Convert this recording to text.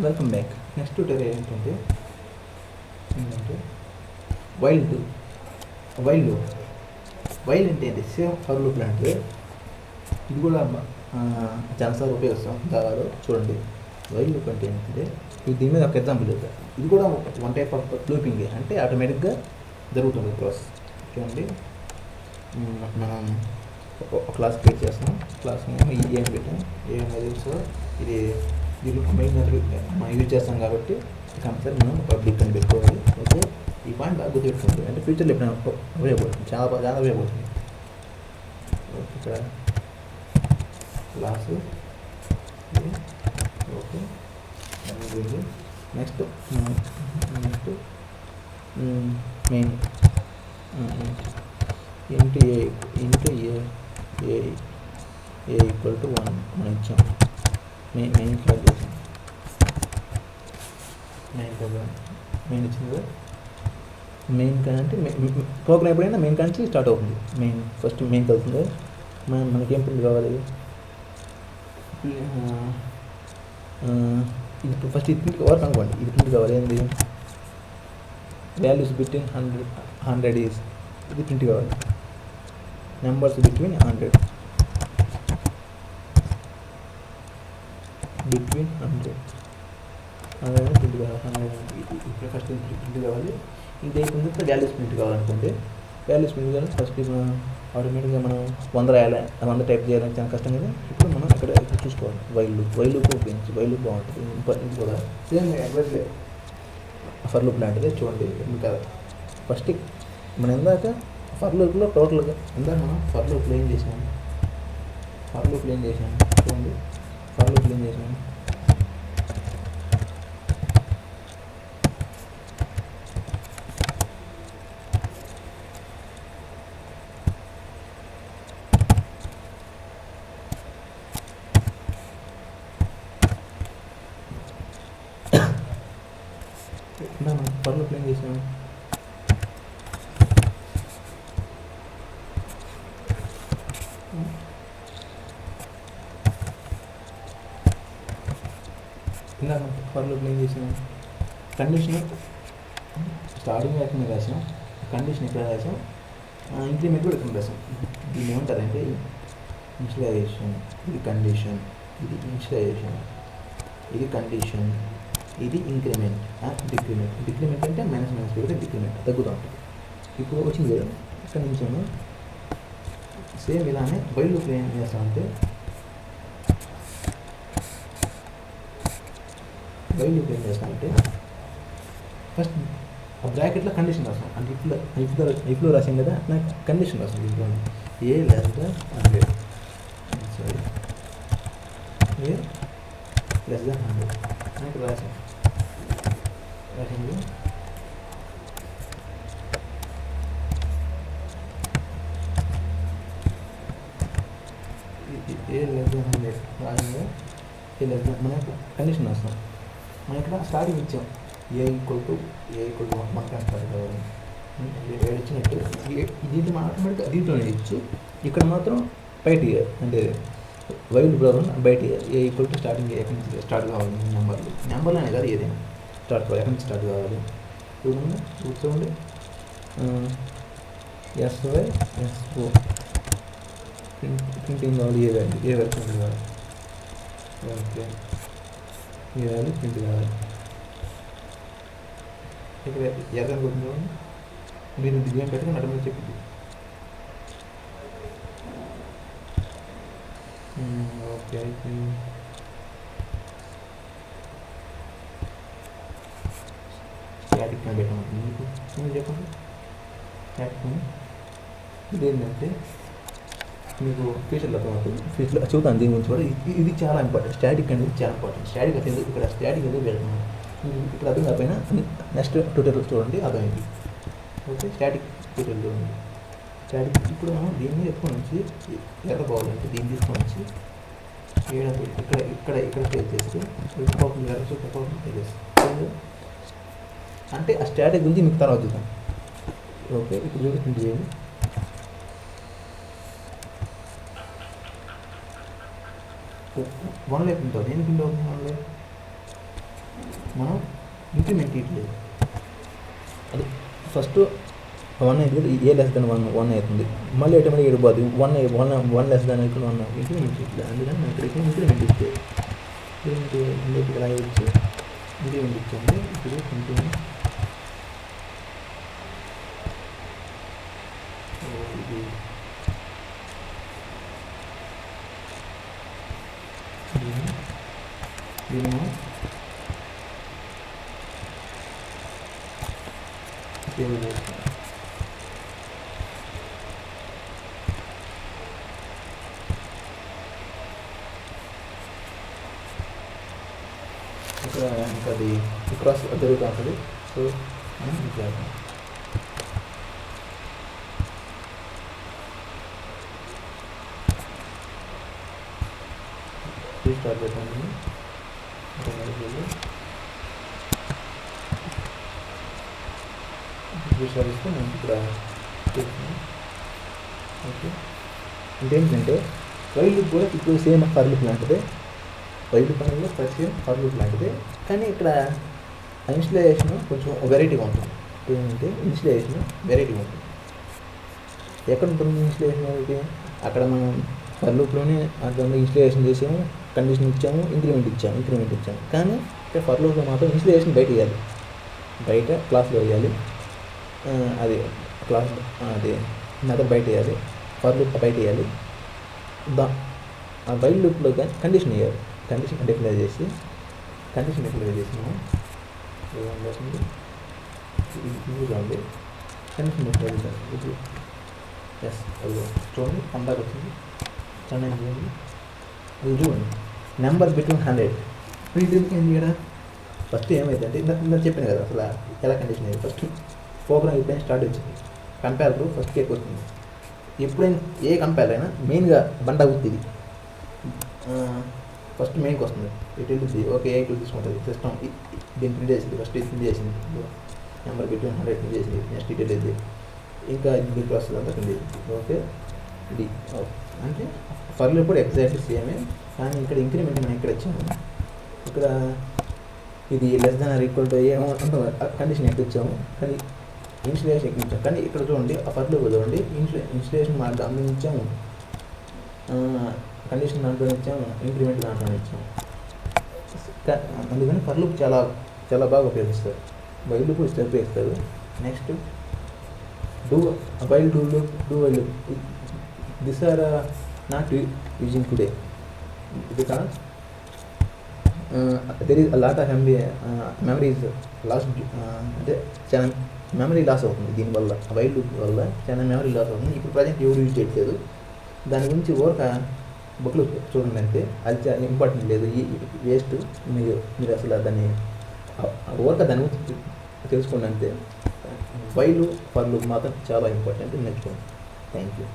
Welcome back. Next tutorial ఏంటంటే while while while అంటే ఏంటి? సేమ్ ఫర్ లూప్ లాంటిది. ఇది కూడా చాలాసార్లు ఉపయోగిస్తాం జావాలో. చూడండి, వైల్ లూప్ అంటే ఏంటంటే దీని మీద ఒక ఎగ్జాంపుల్ చెప్తాను. ఇది కూడా వన్ టైప్ ఆఫ్ లూపింగ్, అంటే ఆటోమేటిక్గా జరుగుతుంది ప్రాసెస్. చూడండి, మనం ఒక క్లాస్ క్రియేట్ చేస్తాం. క్లాస్ ఏం పెట్టాం, ఏమైనా సో ఇది మెయిన్ మనం యూజ్ చేస్తాం కాబట్టి కంపల్సరీ మనం పబ్లిక్ అని పెట్టుకోవాలి. ఓకే, ఈ పాయింట్ బాగా గుర్తుపెట్టుకోండి, అంటే ఫ్యూచర్లో ఎప్పుడైనా ఉపయోగపడుతుంది, చాలా ఉపయోగపడుతుంది. ఓకే, ఇక్కడ class okay. Next main into A equal to 1 మనం ఇచ్చాం. మెయిన్ క్లాస్ చేసాం. మెయిన్ ఇచ్చింది. మెయిన్ అంటే ప్రోగ్రామ్ ఎప్పుడైనా మెయిన్ కానీ స్టార్ట్ అవుతుంది. ఫస్ట్ మెయిన్ అవుతుంది. మనకేం ప్రింట్ కావాలి? ఇది ఫస్ట్ ఇది ప్రింట్ కావాలి అనుకోండి. ఇది ప్రింట్ కావాలి ఏంది? వాల్యూస్ బిట్వీన్ 100 ఈజ్ ఇది ప్రింట్ కావాలి. నెంబర్స్ బిట్వీన్ 100 అలాగే ప్రింట్ కావాలి. ఇక్కడ ఫస్ట్ ప్రింట్ కావాలి. ఇది అయిపోయిన తర్వాత వాల్యూస్ ప్రింట్ కావాలనుకోండి. వాల్యూస్ ప్రింట్ కావాలి ఫస్ట్ ఆటోమేటిక్గా మనం 100 టైప్ చేయాలని చాలా కష్టం కదా. ఇప్పుడు మనం ఇక్కడ చూసుకోవాలి. వైల్ లూప్ ఉపయోగించి వైల్ లూప్ బాగుంటుంది. ఇది కూడా సేమ్ ఫర్ లూప్ లాంటిదే. చూడండి, ఇంకా ఫస్ట్ మనం ఇందాక ఫర్ లూప్లో టోటల్గా మనం ఫర్ లూప్లో ఏం చేసాము? చూడండి, ఫర్ లూప్లో ఏం చేసాము? ఫర్ లూప్లో ఏం చేసాము? ఫర్ లూప్లో ఏం చేసాం? కండిషన్ స్టార్టింగ్ ఎక్కడ రాసాం, కండిషన్ ఎక్కడ రాసాం, ఇంక్రిమెంట్ కూడా ఎక్కడ రాసాం. దీన్ని ఏమంటారంటే ఇనిషియలైజేషన్. ఇది కండిషన్, ఇది ఇనిషియలైజేషన్, ఇది కండిషన్, ఇది ఇంక్రిమెంట్, డిక్రిమెంట్. డిక్రిమెంట్ అంటే మైనస్ పెడితే డిక్రిమెంట్ తగ్గుతూ ఉంటుంది. ఇప్పుడు వచ్చింది కదా ఇక్కడ నుంచి సేమ్ ఇలానే వైల్ లూప్లో ఏం చేస్తామంటే ఫస్ట్ ఆ బ్రాకెట్లో కండిషన్ రాస్తాం. అంటే ఇఫ్లో రాసాం కదా, నాకు కండిషన్ రాస్తాం. దీంట్లో ఏ లెస్ దాన్ 100, సారీ ఏ లెస్ దాన్ 100 నాకు రాసింది. ఏ లెస్ దాన్ 100 రాసింది. ఏ లెస్ దాన్ మనకు కండిషన్ రాస్తాం. మనం ఇక్కడ స్టార్టింగ్ ఇచ్చాం ఏ ఈక్వల్ టు 1 కానీ స్టార్ట్ కావాలి. ఏడు ఇచ్చినట్టు దీంట్లో మనం ఆటోమేటిక్గా దీంట్లోనే ఇచ్చు. ఇక్కడ మాత్రం బయట అంటే వైల్ ప్రాబ్లం బయట ఏ ఈక్వల్ టు స్టార్టింగ్ ఎక్కడి నుంచి స్టార్ట్ కావాలి. నెంబర్లు అనే కాదు, ఏదైనా స్టార్ట్ కావాలి. ఎక్కడి నుంచి స్టార్ట్ కావాలి చూడండి. SYSO ప్రింటింగ్ కావాలి. ఏ వాల్యూ ప్రింట్ కావాలి. ఓకే, ఏ వాల్యూ ప్రింట్ కావాలి. ఇక్కడ ఎర్రని కొట్టిన మీరు దివ్యం పెట్టుకుని అటు మీద చెప్పింది. ఓకే, స్టాటిక్ అని పెట్టమంటుంది మీకు. చెప్పండి, స్టాటిక్ అని ఇది ఏంటంటే మీకు ఫ్యూచర్లో అర్థమవుతుంది. ఫ్యూచర్లో చూద్దాం దీని గురించి కూడా. ఇది చాలా ఇంపార్టెంట్. స్టాటిక్ అనేది చాలా ఇంపార్టెంట్. స్టాటిక్ అంటే ఇక్కడ స్టాటిక్ అనేది పెడుతున్నాం. ఇక్కడ అర్థం కాకపోయినా నెక్స్ట్ ట్యూటోరియల్ చూడండి, అర్థమైంది. ఓకే, స్టాటిక్ ట్యూటోరియల్ చూడండి. స్టాటిక్ ఇప్పుడు మనం దీన్ని ఎక్కువ నుంచి ఎర్ర పోవాలంటే దీన్ని తీసుకొని వచ్చి ఇక్కడ ప్లేస్ చేస్తే ప్లేస్ చేస్తే అంటే ఆ స్టాటిక్ గురించి మీకు తర్వాత చూద్దాం. ఓకే, ఇప్పుడు చూడండి చేయండి. వన్ లైఫ్ ఉంటుంది. దేని కింద అవుతుంది? వన్ లైఫ్ మనం ఇంక్రిమెంట్ ఇట్లేదు. అది ఫస్ట్ 1 అయితే ఏ లెస్ దాన్ 1 అవుతుంది, మళ్ళీ ఆటోమేటిక్ ఇడిపోద్ది 1 లెస్ దాన్ అయితే 1 ఇంక్రిమెంట్ ఇట్లేదు. అందుకని మనం ఇక్కడికి ఇంక్రిమెంట్ ఇస్తే ఇంక్రిమెంట్ రాయవచ్చు. ఇంక్రిమెంట్ ఇచ్చాము. ఇప్పుడు కంటిన్యూ ఇది దీన్ని సేవ్ చేస్తాం. ఇక్కడ ఇంకా అది క్రాస్ జరుగుతూ ఉంటుంది. సో మనం ఇది చేద్దాం. రీస్టార్ట్ చేద్దాం. రీస్టార్ట్ చేస్తే మనం ఇక్కడ చేస్తున్నాం. ఓకే, ఇంకేంటంటే వైల్ లూప్ కూడా ఇప్పుడు సేమ్ ఫర్ లూప్ లాంటిదే. వైల్ లూప్ అనేది కూడా సేమ్ ఫర్ లూప్ లాంటిదే, కానీ ఇక్కడ ఇన్స్టలేషన్ కొంచెం వెరైటీగా ఉంటుంది. ఏంటంటే ఇన్స్టలేషన్ వెరైటీగా ఉంటుంది. ఎక్కడ ఉంటుంది ఇన్స్టలేషన్ అనేది? అక్కడ మనం ఫర్ లూప్లోనే దాంట్లో ఇన్స్టలేషన్ చేసాము, కండిషన్ ఇచ్చాము, ఇంక్రిమెంట్ ఇచ్చాము. కానీ ఇక్కడ ఫర్ లూప్లో మాత్రం ఇన్స్టలేషన్ బయట వేయాలి, బయట క్లాస్లో వేయాలి. అది క్లాస్ అది మెథడ్ బయట వేయాలి, ఫర్ లూప్ బయట వేయాలి. ఆ వైల్ లూప్లో కానీ కండిషన్ వేయాలి. కండిషన్ డిక్లేర్ చేసి మనం ఏమవుతుంది చూడండి. కండిషన్ డిక్లేర్ చేయాలి. ఇప్పుడు ఎస్ అది చూడండి కంపేర్ వచ్చింది. చాలా చూడండి, అది చూడండి నెంబర్ బిట్వీన్ 100. ఇప్పుడు ఏం చేయడా ఫస్ట్ ఏమైందంటే ఇంత చెప్పాను కదా అసలు ఎలా కండిషన్ అయ్యింది. ఫస్ట్ ప్రోగ్రామ్ ఎప్పుడైనా స్టార్ట్ వచ్చింది, కంపేర్ ఫస్ట్ కేక్ వస్తుంది. ఎప్పుడైనా ఏ కంపేర్ అయినా మెయిన్గా బండ అవుతుంది. ఇది ఫస్ట్ మెయిన్కి వస్తుంది, ఇటు వెళ్తుంది. ఓకే, ఇటు తీసుకుంటుంది సిస్టమ్. దీన్ని ప్రింట్ చేసింది, ఫస్ట్ ఇది ప్రింట్ చేసింది, నెంబర్ బిట్వీన్ 100 ప్రింట్ చేసింది. నెక్స్ట్ ఇటు వెళ్ళేది, ఇంకా ఇది వస్తుంది అంతా ప్రింట్ చేసింది. ఓకే, ఇది అంటే ఫర్లో కూడా ఎగ్జాక్ట్లీ సేమే, కానీ ఇక్కడ ఇంక్రిమెంట్ మనం ఇక్కడ ఇచ్చాము. ఇక్కడ ఇది less than or equal to ఏమో కండిషన్ ఎక్కడ ఇచ్చాము, కానీ ఇన్స్టలేషన్ ఎక్కడ ఇచ్చాము. కానీ ఇక్కడ చూడండి ఆ ఫర్లో చూడండి ఇన్స్టలేషన్ మా దాంట్లో ఇచ్చాము, కండిషన్ దాంట్లో ఇచ్చాము, ఇంక్రిమెంట్ దాంట్లో ఇచ్చాము. అందుకని ఫర్ లూప్ చాలా చాలా బాగా ఉపయోగిస్తారు. వైల్ లూప్ ఉపయోగిస్తారు. Next while while loop this are not using today because there is a lot of memory is loss. అంటే చాలా మెమరీ లాస్ అవుతుంది దీనివల్ల, వైల్ లూప్ వల్ల చాలా మెమరీ లాస్ అవుతుంది. ఇప్పుడు ప్రజెంట్ ఎవరు యూజ్ చేయట్లేదు. దాని గురించి ఊరక బుక్లు చూడండి, అంతే. అది చాలా ఇంపార్టెంట్ లేదు, ఈ వేస్ట్. మీరు అసలు దాన్ని ఊరక దాని గురించి తెలుసుకోండి అంతే. వైల్ ఫర్ లూప్ మాత్రం చాలా ఇంపార్టెంట్, నేర్చుకోండి. Thank you.